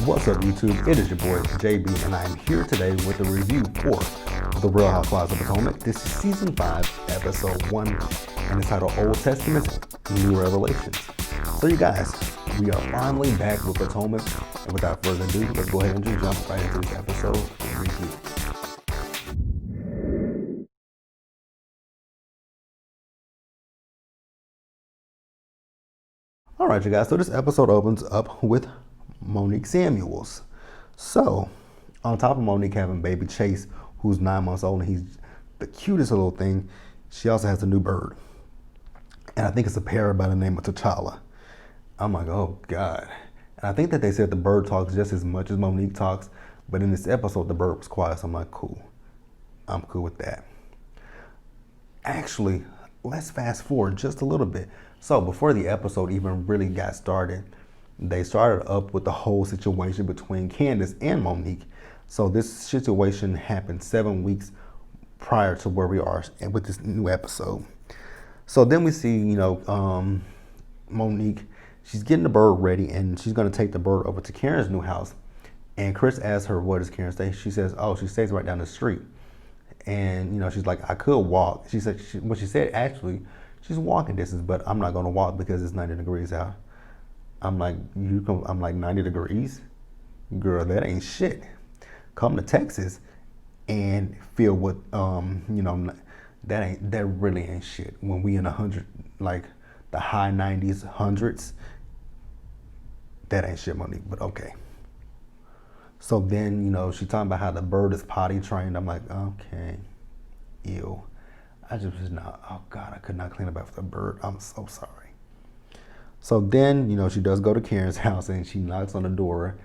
What's up, YouTube? It is your boy JB, and I am here today with a review for The Real Housewives of Potomac. This is Season 5, Episode 1, and it's titled Old Testament, New Revelations. So you guys, we are finally back with Potomac, and without further ado, let's go ahead and just jump right into this episode review. Alright, you guys, so this episode opens up with Monique Samuels. So, on top of Monique having baby Chase, who's 9 months old, and he's the cutest little thing, she also has a new bird. And I think it's a parrot by the name of T'Challa. I'm like, oh God. And I think that they said the bird talks just as much as Monique talks, but in this episode, the bird was quiet, so I'm like, cool. I'm cool with that. Actually, let's fast forward just a little bit. So before the episode even really got started, they started up with the whole situation between Candiace and Monique. So this situation happened 7 weeks prior to where we are with this new episode. So then we see, Monique, she's getting the bird ready and she's going to take the bird over to Karen's new house. And Chris asks her, what does Karen stay? She says, oh, she stays right down the street. And, she's like, I could walk. She said, what she said, actually, she's walking distance, but I'm not going to walk because it's 90 degrees out. I'm like, I'm like 90 degrees? Girl, that ain't shit. Come to Texas and feel what, that really ain't shit. When we in 100, like the high 90s, hundreds, that ain't shit, Monique, but okay. So then, she talking about how the bird is potty trained. I'm like, okay, ew. I just was not, oh God, I could not clean up after the bird. I'm so sorry. So then, she does go to Karen's house and she knocks on the door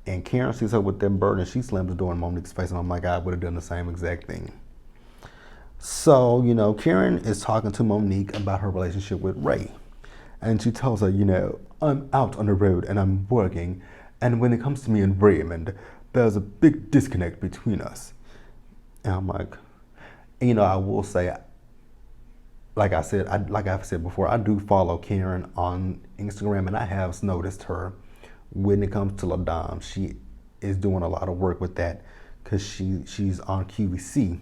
and Karen sees her with them bird and she slams the door in Monique's face. And I'm like, I would have done the same exact thing. So, Karen is talking to Monique about her relationship with Ray. And she tells her, I'm out on the road and I'm working. And when it comes to me and Raymond, there's a big disconnect between us. And I'm like, I will say, like I've said before, I do follow Karen on Instagram, and I have noticed her when it comes to LaDom. She is doing a lot of work with that because she's on QVC.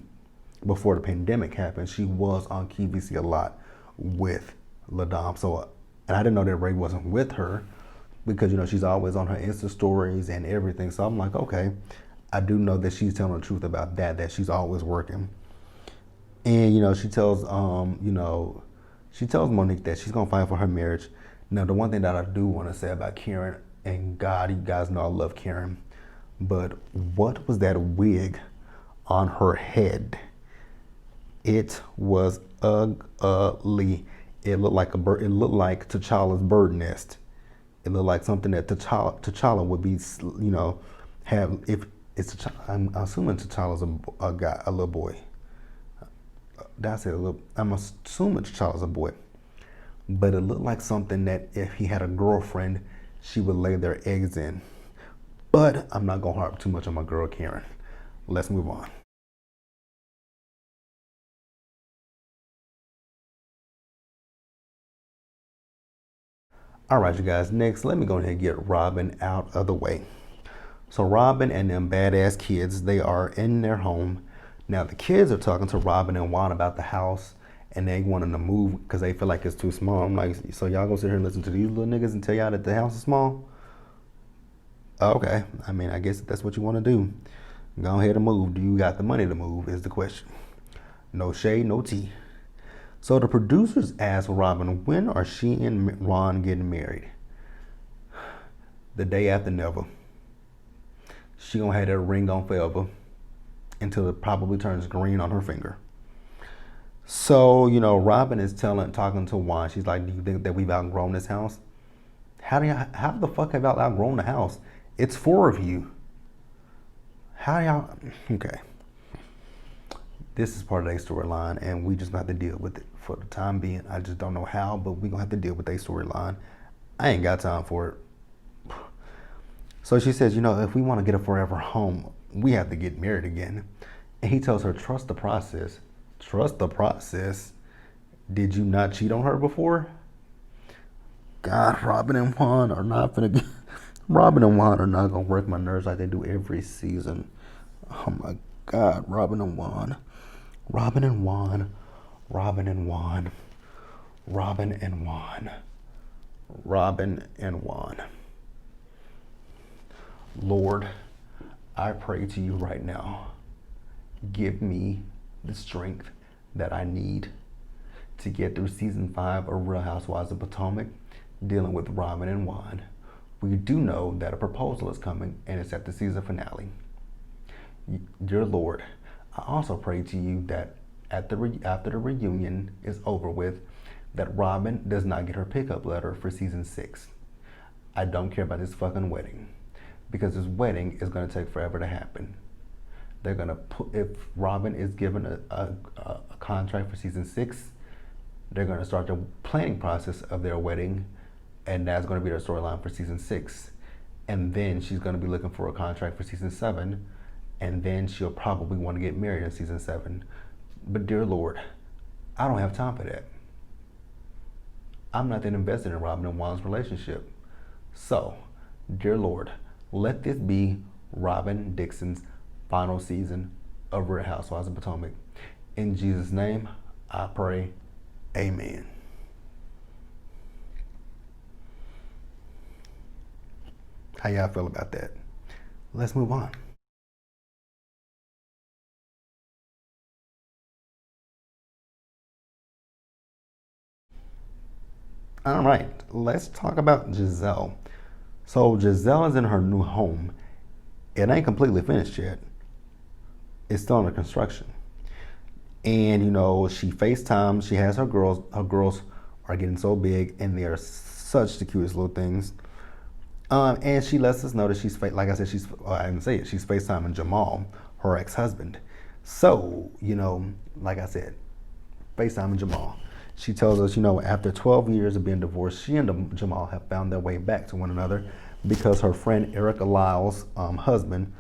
Before the pandemic happened, she was on QVC a lot with LaDom. So, and I didn't know that Ray wasn't with her because, she's always on her Insta stories and everything. So I'm like, okay, I do know that she's telling the truth about that she's always working. And, she tells Monique that she's going to fight for her marriage. Now, the one thing that I do want to say about Karen, and God, you guys know I love Karen, but what was that wig on her head? It was ugly. It looked like a bird. It looked like T'Challa's bird nest. It looked like something that T'Challa would be, have if it's T'Challa. I'm assuming T'Challa's a little boy. That's it. I'm assuming T'Challa's a boy, but it looked like something that if he had a girlfriend, she would lay their eggs in. But I'm not gonna harp too much on my girl Karen. Let's move on. All right, you guys. Next, let me go ahead and get Robin out of the way. So Robin and them badass kids, they are in their home. Now the kids are talking to Robin and Juan about the house and they want them to move because they feel like it's too small. I'm like, so y'all gonna sit here and listen to these little niggas and tell y'all that the house is small? Okay, I mean, I guess that's what you want to do. Go ahead and move. Do you got the money to move is the question. No shade, no tea. So the producers ask Robin, when are she and Ron getting married? The day after never. She gonna have that ring on forever until it probably turns green on her finger. So, Robin is talking to Juan. She's like, do you think that we've outgrown this house? How the fuck have y'all outgrown the house? It's 4 of you. How y'all, okay. This is part of their storyline and we just have to deal with it for the time being. I just don't know how, but we gonna have to deal with their storyline. I ain't got time for it. So she says, if we want to get a forever home, we have to get married again. And he tells her, trust the process. Trust the process? Did you not cheat on her before? God, Robin and Juan are not gonna get, Robin and Juan are not gonna work my nerves like they do every season. Oh my God, Robin and Juan, Robin and Juan, Robin and Juan, Robin and Juan, Robin and Juan. Lord, I pray to you right now. Give me the strength that I need to get through season 5 of Real Housewives of Potomac, dealing with Robin and Juan. We do know that a proposal is coming, and it's at the season finale. Dear Lord, I also pray to you that after the reunion is over with, that Robin does not get her pickup letter for season 6. I don't care about this fucking wedding, because this wedding is going to take forever to happen. They're going to put, if Robin is given a contract for season 6, they're going to start the planning process of their wedding, and that's going to be their storyline for season 6. And then she's going to be looking for a contract for season 7, and then she'll probably want to get married in season 7. But dear Lord, I don't have time for that. I'm not that invested in Robin and Juan's relationship. So, dear Lord, let this be Robin Dixon's final season of Real Housewives of Potomac. In Jesus' name, I pray, amen. How y'all feel about that? Let's move on. All right, let's talk about Gizelle. So Gizelle is in her new home. It ain't completely finished yet. It's still under construction. And you know, she FaceTimes, she has her girls. Her girls are getting so big, and they are such the cutest little things. And she lets us know that like I said, I didn't say it, she's FaceTiming Jamal, her ex-husband. So, you know, like I said, FaceTiming Jamal. She tells us, you know, after 12 years of being divorced, she and Jamal have found their way back to one another because her friend Erica Lyle's husband,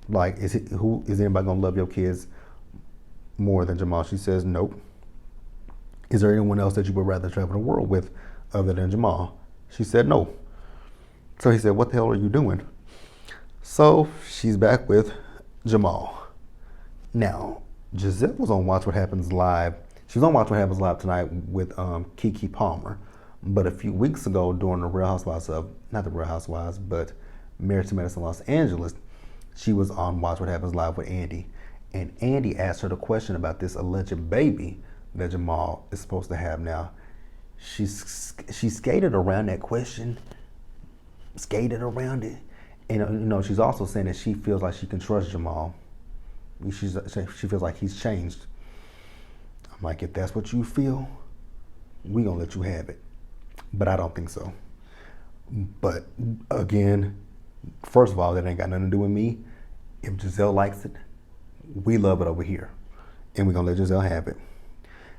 like, is anybody gonna love your kids more than Jamal? She says, nope. Is there anyone else that you would rather travel the world with other than Jamal? She said, no. So he said, what the hell are you doing? So she's back with Jamal. Now, Gizelle was on Watch What Happens Live. She was on Watch What Happens Live tonight with Keke Palmer. But a few weeks ago, during the Real Housewives not the Real Housewives, but Married to Medicine Los Angeles, she was on Watch What Happens Live with Andy. And Andy asked her the question about this alleged baby that Jamal is supposed to have now. She skated around that question, skated around it. And you know, she's also saying that she feels like she can trust Jamal. She feels like he's changed. I'm like, if that's what you feel, we gonna let you have it. But I don't think so. But again, first of all, that ain't got nothing to do with me. If Gizelle likes it, we love it over here. And we're gonna let Gizelle have it.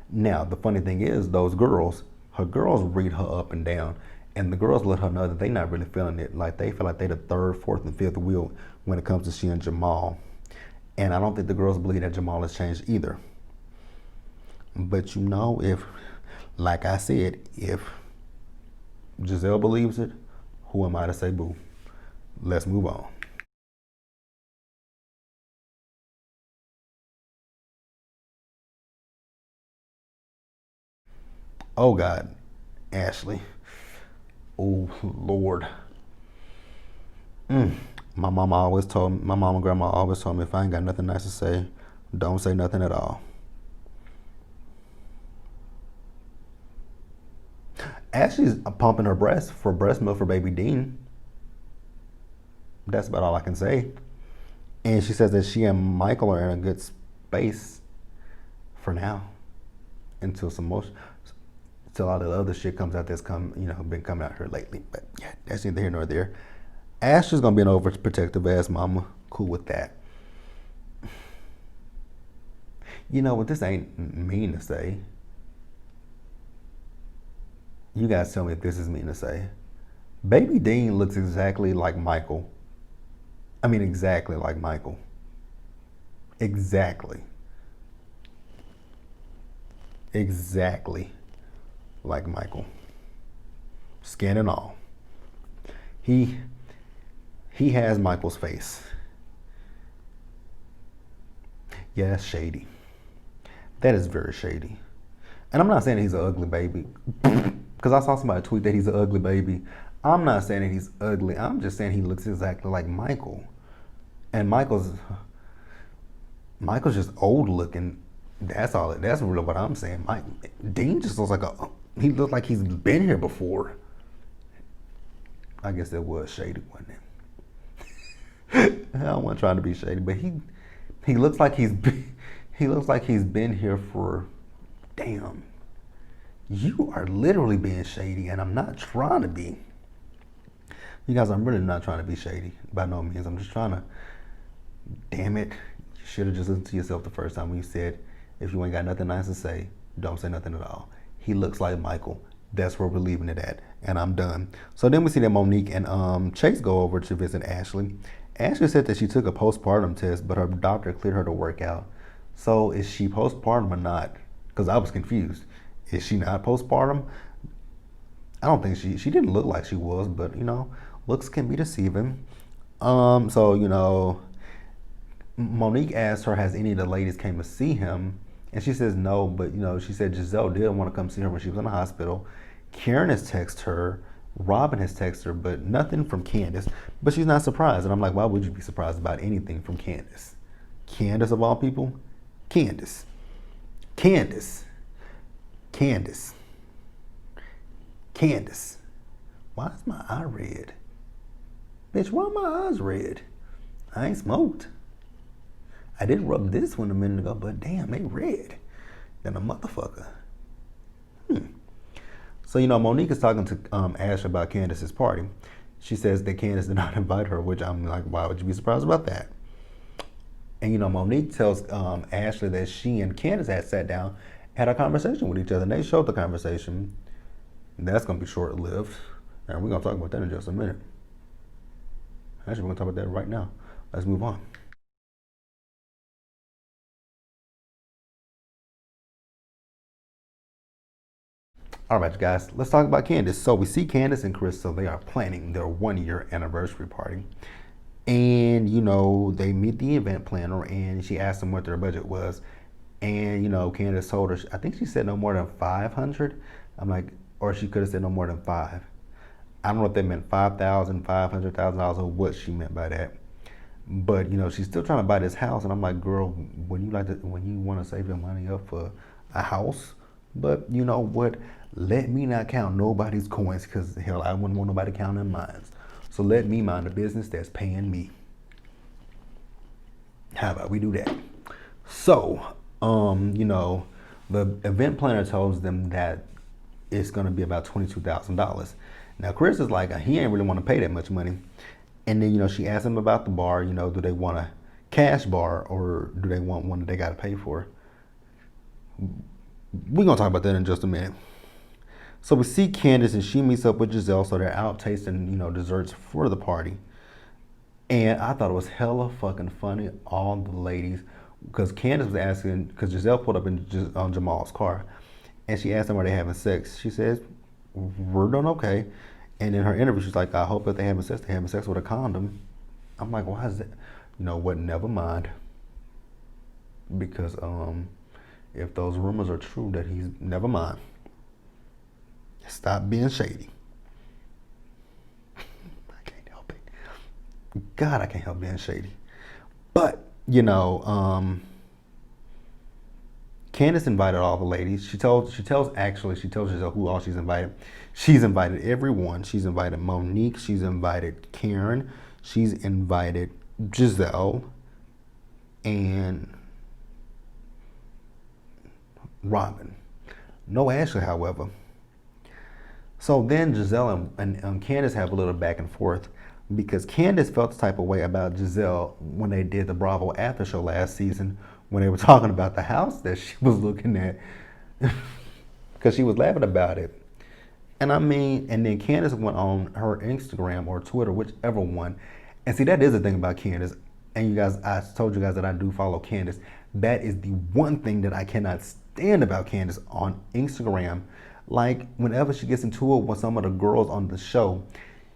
Now, the funny thing is, her girls read her up and down. And the girls let her know that they're not really feeling it. Like, they feel like they're the third, fourth, and fifth wheel when it comes to she and Jamal. And I don't think the girls believe that Jamal has changed either. But you know, like I said, if Gizelle believes it, who am I to say boo? Let's move on. Oh God, Ashley. Oh Lord. My mom and grandma always told me, if I ain't got nothing nice to say, don't say nothing at all. Ashley's pumping her breast for breast milk for baby Dean. That's about all I can say. And she says that she and Michael are in a good space for now, until all the other shit comes out that's been coming out here lately. But yeah, that's neither here nor there. Ashley's gonna be an overprotective ass mama. Cool with that. You know what? This ain't mean to say. You guys tell me if this is mean to say. Baby Dean looks exactly like Michael. I mean, exactly like Michael. Exactly. Exactly like Michael. Skin and all. He He has Michael's face. Yeah, that's shady. That is very shady. And I'm not saying he's an ugly baby, because I saw somebody tweet that he's an ugly baby. I'm not saying that he's ugly. I'm just saying he looks exactly like Michael. And Michael's just old looking. That's all. That's really what I'm saying. Dean just looks like he looks like he's been here before. I guess that was shady, wasn't it? I don't want trying to be shady, but he looks like he looks like he's been here for. Damn, you are literally being shady, and I'm not trying to be. You guys, I'm really not trying to be shady by no means. I'm just trying to. Damn it, you should have just listened to yourself the first time when you said, if you ain't got nothing nice to say, don't say nothing at all. He looks like Michael. That's where we're leaving it at, and I'm done. So then we see that Monique and Chase go over to visit Ashley. Ashley said that she took a postpartum test, but her doctor cleared her to work out. So is she postpartum or not? Because I was confused. Is she not postpartum? I don't think she didn't look like she was, but looks can be deceiving. So Monique asked her, has any of the ladies came to see him? And she says no, but she said Gizelle did want to come see her when she was in the hospital. Karen has texted her, Robin has texted her, but nothing from Candiace. But she's not surprised. And I'm like, why would you be surprised about anything from Candiace? Candiace of all people? Candiace. Candiace. Candiace. Candiace. Why is my eye red? Bitch, why are my eyes red? I ain't smoked. I did rub this one a minute ago, but damn, they red. Than a motherfucker. So, Monique is talking to Ash about Candiace's party. She says that Candiace did not invite her, which I'm like, why would you be surprised about that? And, Monique tells Ashley that she and Candiace had sat down, had a conversation with each other, and they showed the conversation. That's going to be short-lived. And we're going to talk about that in just a minute. Actually, we're going to talk about that right now. Let's move on. All right, guys, let's talk about Candiace. So we see Candiace and Crystal. They are planning their 1-year anniversary party. And, they meet the event planner, and she asked them what their budget was. And, Candiace told her, I think she said no more than 500. I'm like, or she could have said no more than 5. I don't know if they meant $5,000, $500,000, or what she meant by that. But, she's still trying to buy this house. And I'm like, girl, when you want to save your money up for a house, but you know what? Let me not count nobody's coins, because hell, I wouldn't want nobody counting mine. So let me mind a business that's paying me. How about we do that? So, the event planner tells them that it's going to be about $22,000. Now, Chris is like, he ain't really want to pay that much money. And then, she asked him about the bar. Do they want a cash bar, or do they want one that they got to pay for? We're going to talk about that in just a minute. So we see Candiace, and she meets up with Gizelle, so they're out tasting, desserts for the party. And I thought it was hella fucking funny, all the ladies, because Candiace was asking, because Gizelle pulled up in Jamal's car, and she asked them, are they having sex? She says, we're doing okay. And in her interview, she's like, I hope that they're having sex with a condom. I'm like, why is that? What, never mind. Because if those rumors are true that he's, never mind. Stop being shady. I can't help it. God, I can't help being shady. But, Candiace invited all the ladies. She tells Gizelle who all she's invited. She's invited everyone. She's invited Monique. She's invited Karen. She's invited Gizelle and Robin. No Ashley, however. So then Gizelle and Candiace have a little back and forth, because Candiace felt the type of way about Gizelle when they did the Bravo after show last season, when they were talking about the house that she was looking at, because she was laughing about it. And then Candiace went on her Instagram or Twitter, whichever one. And see, that is the thing about Candiace. And you guys, I told you guys that I do follow Candiace. That is the one thing that I cannot stand about Candiace on Instagram. Like, whenever she gets into it with some of the girls on the show,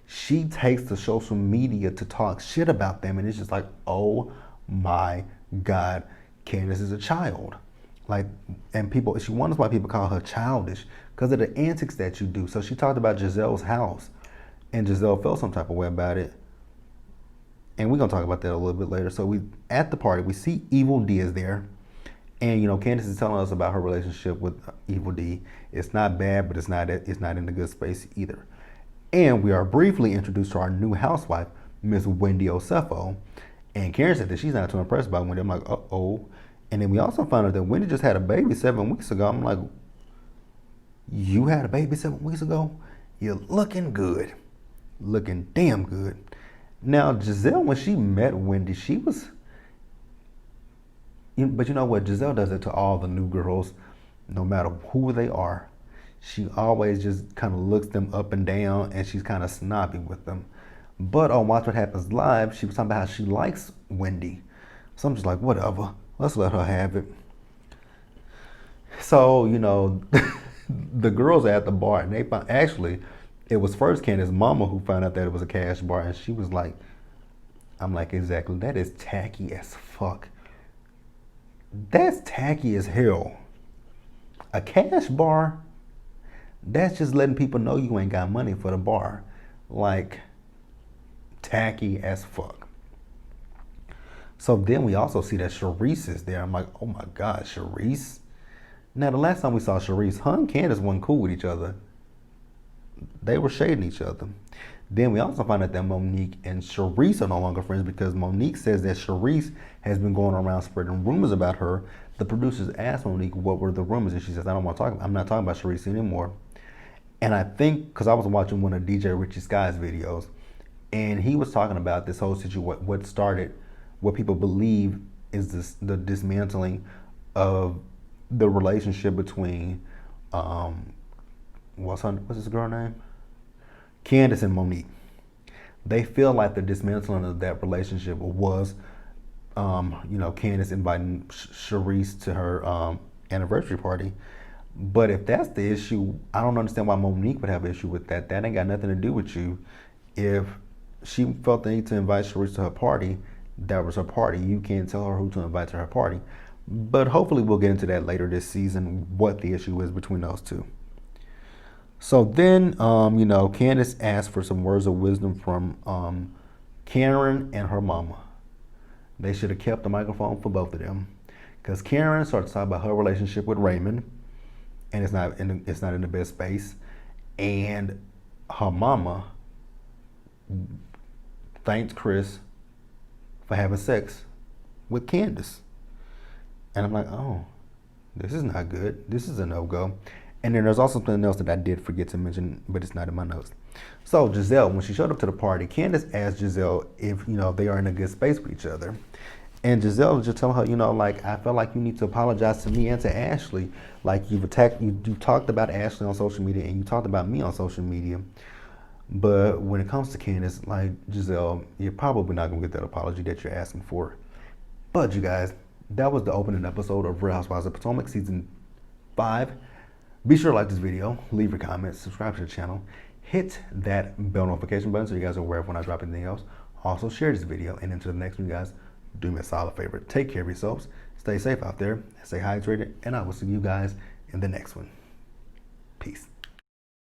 she takes to social media to talk shit about them, and it's just like, oh my God, Candiace is a child. Like, and people, she wonders why people call her childish because of the antics that you do. So she talked about Gizelle's house, and Gizelle felt some type of way about it. And we're gonna talk about that a little bit later. So we at the party, we see Evil D is there, and Candiace is telling us about her relationship with Evil D. It's not bad, but it's not in the good space either. And we are briefly introduced to our new housewife, Miss Wendy Osefo. And Karen said that she's not too impressed by Wendy. I'm like, uh-oh. And then we also found out that Wendy just had a baby 7 weeks ago. I'm like, you had a baby 7 weeks ago? You're looking good. Looking damn good. Now, Gizelle, when she met Wendy, she was... But you know what? Gizelle does it to all the new girls, no matter who they are. She always just kind of looks them up and down, and she's kind of snobby with them. But on Watch What Happens Live, she was talking about how she likes Wendy. So I'm just like, whatever. Let's let her have it. So, the girls are at the bar, and they found, actually, it was first Candiace's mama who found out that it was a cash bar, and she was like, I'm like, exactly, that is tacky as fuck. That's tacky as hell. A cash bar, that's just letting people know you ain't got money for the bar. Like, tacky as fuck. So then we also see that Charisse is there. I'm like, oh my God, Charisse? Now, the last time we saw Charisse, her and Candiace weren't cool with each other. They were shading each other. Then we also find out that Monique and Charisse are no longer friends because Monique says that Charisse has been going around spreading rumors about her. The producers asked Monique what were the rumors, and she says, I'm not talking about Charisse anymore. And I think, because I was watching one of DJ Richie Sky's videos, and he was talking about this whole situation, what started, what people believe is the dismantling of the relationship between, what's this girl name? Candiace and Monique. They feel like the dismantling of that relationship was, Candiace inviting Charisse to her anniversary party. But if that's the issue, I don't understand why Monique would have an issue with that. That ain't got nothing to do with you. If she felt the need to invite Charisse to her party, that was her party. You can't tell her who to invite to her party. But hopefully we'll get into that later this season, what the issue is between those two. So then, Candiace asked for some words of wisdom from Karen and her mama. They should have kept the microphone for both of them. Because Karen started talking about her relationship with Raymond, and it's not in the best space. And her mama thanked Chris for having sex with Candiace. And I'm like, oh, this is not good. This is a no-go. And then there's also something else that I did forget to mention, but it's not in my notes. So Gizelle, when she showed up to the party, Candiace asked Gizelle if, they are in a good space with each other. And Gizelle just telling her, I felt like you need to apologize to me and to Ashley. Like you talked about Ashley on social media and you talked about me on social media. But when it comes to Candiace, like Gizelle, you're probably not gonna get that apology that you're asking for. But you guys, that was the opening episode of Real Housewives of Potomac season 5. Be sure to like this video, leave your comments, subscribe to the channel, hit that bell notification button so you guys are aware of when I drop anything else. Also share this video, and until the next one, you guys, do me a solid favor. Take care of yourselves, stay safe out there, stay hydrated, and I will see you guys in the next one. Peace.